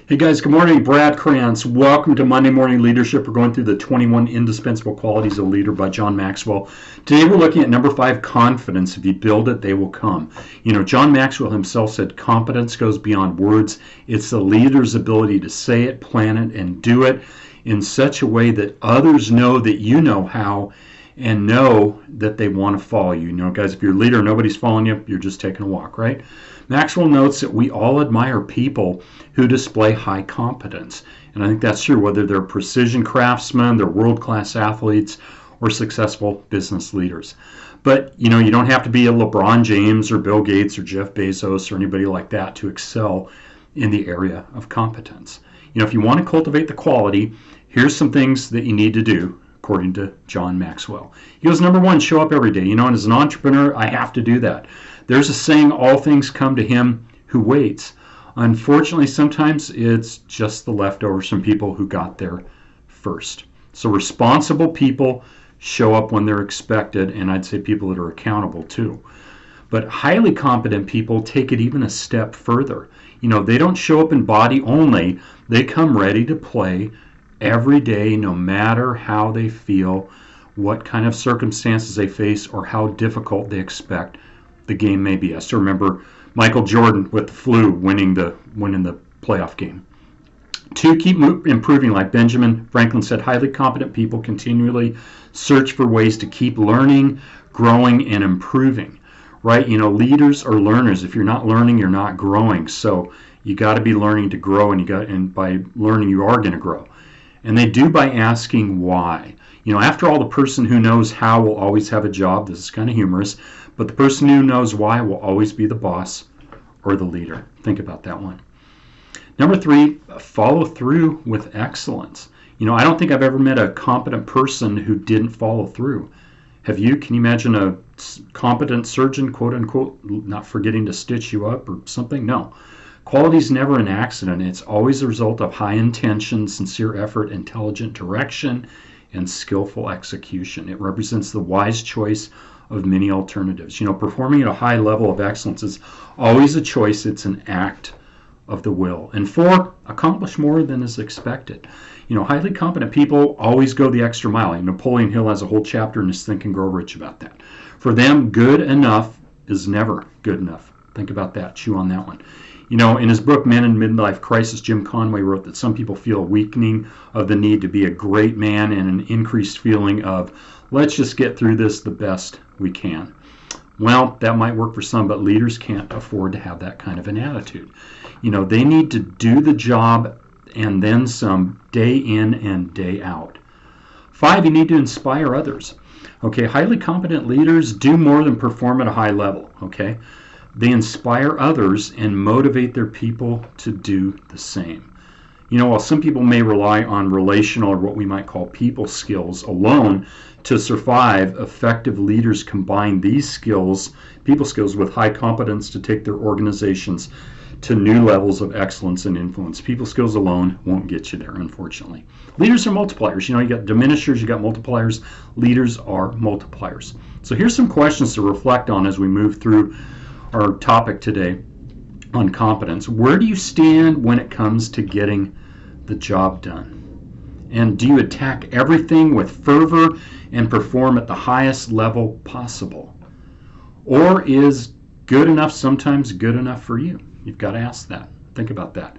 Hey guys, good morning. Brad Krantz. Welcome to Monday Morning Leadership. We're going through the 21 Indispensable Qualities of a Leader by John Maxwell. Today we're looking at number 5, confidence. If you build it, they will come. You know, John Maxwell himself said competence goes beyond words. It's the leader's ability to say it, plan it, and do it in such a way that others know that you know how and know that they want to follow you. You know, guys, if you're a leader, nobody's following you, you're just taking a walk, right? Maxwell notes that we all admire people who display high competence. And I think that's true, whether they're precision craftsmen, they're world-class athletes, or successful business leaders. But, you know, you don't have to be a LeBron James or Bill Gates or Jeff Bezos or anybody like that to excel in the area of competence. You know, if you want to cultivate the quality, here's some things that you need to do, according to John Maxwell. He goes, number 1, show up every day. You know, and as an entrepreneur, I have to do that. There's a saying, all things come to him who waits. Unfortunately, sometimes it's just the leftovers from people who got there first. So responsible people show up when they're expected, and I'd say people that are accountable too. But highly competent people take it even a step further. You know, they don't show up in body only. They come ready to play every day, no matter how they feel, what kind of circumstances they face, or how difficult they expect the game may be. I still remember Michael Jordan with the flu winning the playoff game. 2, keep improving. Like Benjamin Franklin said, highly competent people continually search for ways to keep learning, growing, and improving. Right? You know, leaders are learners. If you're not learning, you're not growing. So you got to be learning to grow, and by learning, you are going to grow. And they do by asking why. You know, after all, the person who knows how will always have a job. This is kind of humorous. But the person who knows why will always be the boss or the leader. Think about that one. Number 3, follow through with excellence. You know, I don't think I've ever met a competent person who didn't follow through. Have you? Can you imagine a competent surgeon, quote unquote, not forgetting to stitch you up or something? No. Quality is never an accident. It's always a result of high intention, sincere effort, intelligent direction, and skillful execution. It represents the wise choice of many alternatives. You know, performing at a high level of excellence is always a choice. It's an act of the will. And 4, accomplish more than is expected. You know, highly competent people always go the extra mile. And Napoleon Hill has a whole chapter in his Think and Grow Rich about that. For them, good enough is never good enough. Think about that. Chew on that one. You know, in his book, Men in Midlife Crisis, Jim Conway wrote that some people feel a weakening of the need to be a great man and an increased feeling of, let's just get through this the best we can. Well, that might work for some, but leaders can't afford to have that kind of an attitude. You know, they need to do the job and then some, day in and day out. 5, you need to inspire others. Okay, highly competent leaders do more than perform at a high level, okay? They inspire others and motivate their people to do the same. You know, while some people may rely on relational or what we might call people skills alone to survive, effective leaders combine these skills, people skills, with high competence to take their organizations to new levels of excellence and influence. People skills alone won't get you there, unfortunately. Leaders are multipliers. You know, you got diminishers, you got multipliers. Leaders are multipliers. So here's some questions to reflect on as we move through our topic today on competence. Where do you stand when it comes to getting the job done? And do you attack everything with fervor and perform at the highest level possible? Or is good enough sometimes good enough for you? You've got to ask that. Think about that.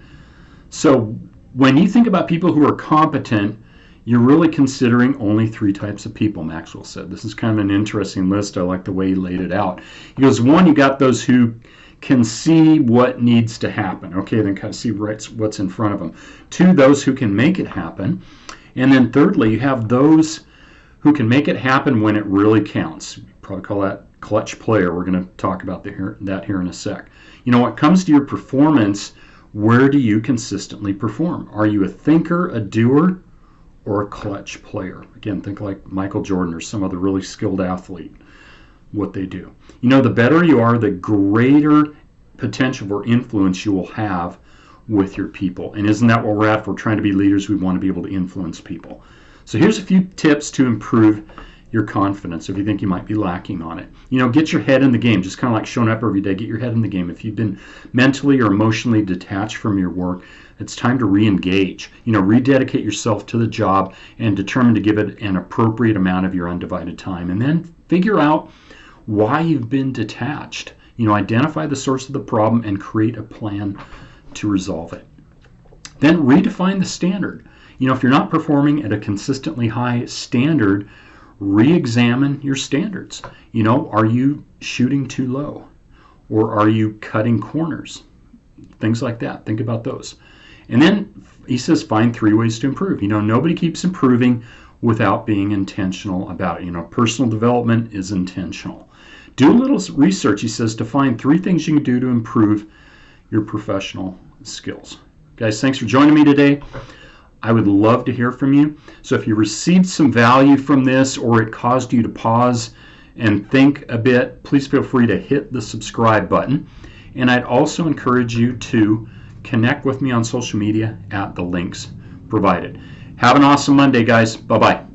So when you think about people who are competent, you're really considering only 3 types of people, Maxwell said. This is kind of an interesting list. I like the way he laid it out. He goes, 1, you got those who can see what needs to happen. Okay, then kind of see what's in front of them. 2, those who can make it happen. And then thirdly, you have those who can make it happen when it really counts. You probably call that clutch player. We're going to talk about that here in a sec. You know, when it comes to your performance, where do you consistently perform? Are you a thinker, a doer, or a clutch player? Again, think like Michael Jordan or some other really skilled athlete, what they do. You know, the better you are, the greater potential for influence you will have with your people. And isn't that what we're at? If we're trying to be leaders, we want to be able to influence people. So here's a few tips to improve your confidence if you think you might be lacking on it. Get your head in the game, just kind of like showing up every day. Get your head in the game. If you've been mentally or emotionally detached from your work, it's time to re-engage. Rededicate yourself to the job and determine to give it an appropriate amount of your undivided time. And then figure out why you've been detached. Identify the source of the problem and create a plan to resolve it. Then redefine the standard. If you're not performing at a consistently high standard, re-examine your standards. Are you shooting too low? Or are you cutting corners? Things like that. Think about those. And then he says find 3 ways to improve. Nobody keeps improving without being intentional about it. Personal development is intentional. Do a little research, he says, to find 3 things you can do to improve your professional skills. Guys, thanks for joining me today. I would love to hear from you. So if you received some value from this or it caused you to pause and think a bit, please feel free to hit the subscribe button. And I'd also encourage you to connect with me on social media at the links provided. Have an awesome Monday, guys. Bye-bye.